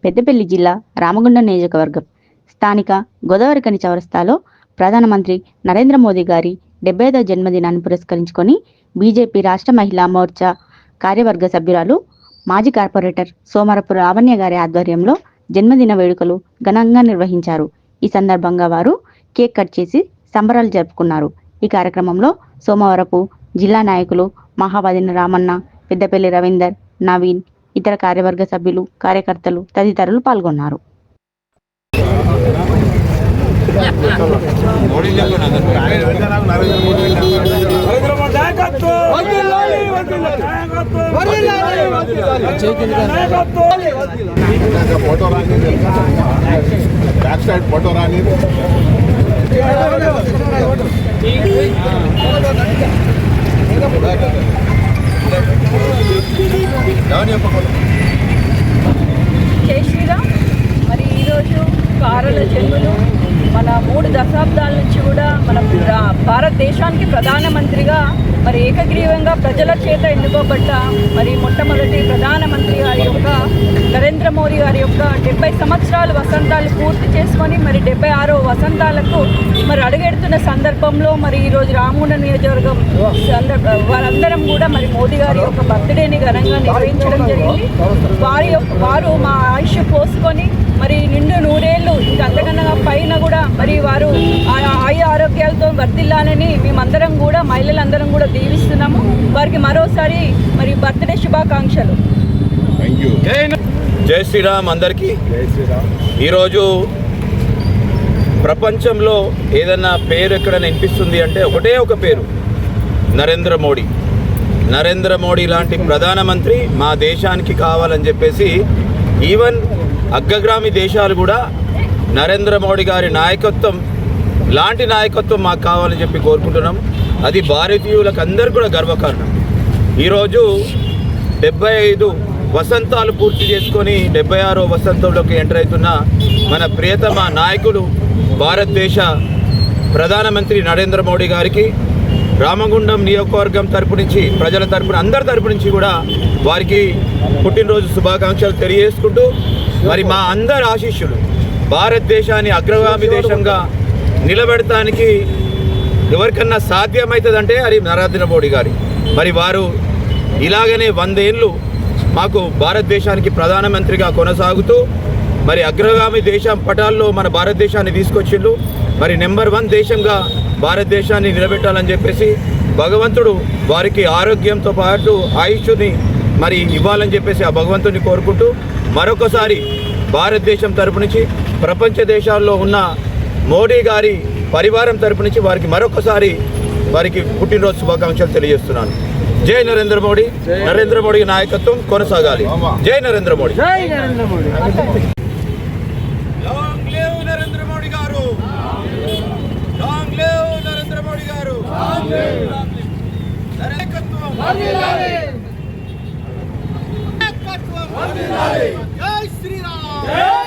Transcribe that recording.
పెద్దపల్లి జిల్లా రామగుండం నియోజకవర్గం స్థానిక గోదావరిఖని చౌరస్తాలో ప్రధానమంత్రి నరేంద్ర మోదీ గారి 75వ జన్మదినాన్ని పురస్కరించుకొని బీజేపీ రాష్ట్ర మహిళా మోర్చా కార్యవర్గ సభ్యురాలు మాజీ కార్పొరేటర్ సోమరపు లావణ్య గారి ఆధ్వర్యంలో జన్మదిన వేడుకలు ఘనంగా నిర్వహించారు. ఈ సందర్భంగా వారు కేక్ కట్ చేసి సంబరాలు జరుపుకున్నారు. ఈ కార్యక్రమంలో సోమవరపు జిల్లా నాయకులు మహావదిన రామన్న, పెద్దపల్లి రవీందర్, నవీన్, ఇతర కార్యవర్గ సభ్యులు, కార్యకర్తలు తదితరులు పాల్గొన్నారు. జై శ్రీరామ్. మరి ఈరోజు కారల జన్ములు మన 3 దశాబ్దాల నుంచి కూడా మన భారతదేశానికి ప్రధానమంత్రిగా మరి ఏకగ్రీవంగా ప్రజల చేత ఎన్నుకోబడ్డ మరి మొట్టమొదటి ప్రధానమంత్రి గారి యొక్క నరేంద్ర మోదీ గారి యొక్క 70 సంవత్సరాలు వసంతాలు పూర్తి చేసుకొని మరి 76వ వసంతాలకు మరి అడుగెడుతున్న సందర్భంలో మరి ఈరోజు రామగుండం నియోజకవర్గం వారందరం కూడా మరి మోదీ గారి యొక్క బర్త్డేని ఘనంగా నిర్వహించడం జరిగింది. వారు మా ఆయుష్ పోసుకొని మరి నిండు 100 ఏళ్ళు ఇంకా అంతకన్నా పైన కూడా మరి వారు ఆయు ఆరోగ్యాలతో వర్ధిల్లాలని మేమందరం కూడా మహిళలందరం కూడా దీవిస్తున్నాము. వారికి మరోసారి మరి బర్త్డే శుభాకాంక్షలు. జై శ్రీరామ్. అందరికీ ఈరోజు ప్రపంచంలో ఏదన్నా పేరు ఎక్కడైనా వినిపిస్తుంది అంటే ఒకటే ఒక పేరు, నరేంద్ర మోడీ. నరేంద్ర మోడీ లాంటి ప్రధానమంత్రి మా దేశానికి కావాలని చెప్పేసి ఈవెన్ అగ్రగామి దేశాలు కూడా నరేంద్ర మోడీ గారి నాయకత్వం లాంటి నాయకత్వం మాకు కావాలని చెప్పి కోరుకుంటున్నాం. అది భారతీయులకు అందరికీ కూడా గర్వకారణం. ఈరోజు 75 వసంతాలు పూర్తి చేసుకొని 76వ వసంతంలోకి ఎంటర్ అవుతున్న మన ప్రియతమ నాయకులు భారతదేశ ప్రధానమంత్రి నరేంద్ర మోడీ గారికి రామగుండం నియోజకవర్గం తరపు నుంచి, ప్రజల తరపున, అందరి తరపు నుంచి కూడా వారికి పుట్టినరోజు శుభాకాంక్షలు తెలియజేసుకుంటూ మరి మా అందరి ఆశీస్సులు భారతదేశాన్ని అగ్రగామి దేశంగా నిలబెడటానికి ఎవరికన్నా సాధ్యమవుతుందంటే అది నరేంద్ర మోడీ గారి. మరి వారు ఇలాగనే 100 ఏళ్ళు మాకు భారతదేశానికి ప్రధానమంత్రిగా కొనసాగుతూ మరి అగ్రగామి దేశం పటాల్లో మన భారతదేశాన్ని తీసుకొచ్చిండ్రు. మరి నెంబర్ 1 దేశంగా భారతదేశాన్ని నిలబెట్టాలని చెప్పేసి భగవంతుడు వారికి ఆరోగ్యంతో పాటు ఆయుష్ని మరి ఇవ్వాలని చెప్పేసి ఆ భగవంతుడిని కోరుకుంటూ మరొకసారి భారతదేశం తరపు నుంచి, ప్రపంచ దేశాల్లో ఉన్న మోడీ గారి పరివారం తరపు నుంచి వారికి మరొకసారి వారికి పుట్టినరోజు శుభాకాంక్షలు తెలియజేస్తున్నాను. జై నరేంద్ర మోడీ. నరేంద్ర మోడీ నాయకత్వం కొనసాగాలి. జై నరేంద్ర మోడీ. లాంగ్ లివ్ నరేంద్ర మోడీ గారు. లాంగ్ లివ్ నరేంద్ర మోడీ గారు. నాయకత్వం వర్ధిల్లాలి. జై శ్రీరామ్.